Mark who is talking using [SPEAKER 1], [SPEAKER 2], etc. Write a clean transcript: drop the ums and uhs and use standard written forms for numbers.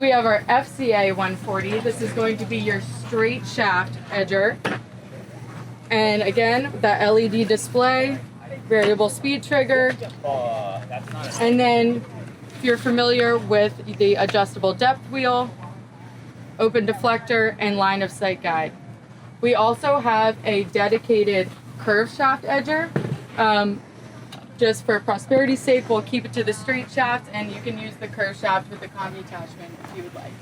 [SPEAKER 1] We have our FCA 140. This is going to be your straight shaft edger. And again, that LED display, variable speed trigger. And then if you're familiar with the adjustable depth wheel, open deflector, and line of sight guide. We also have a dedicated curve shaft edger. Just for prosperity's sake, we'll keep it to the straight shaft, and you can use the curve shaft with the combi attachment if you would like.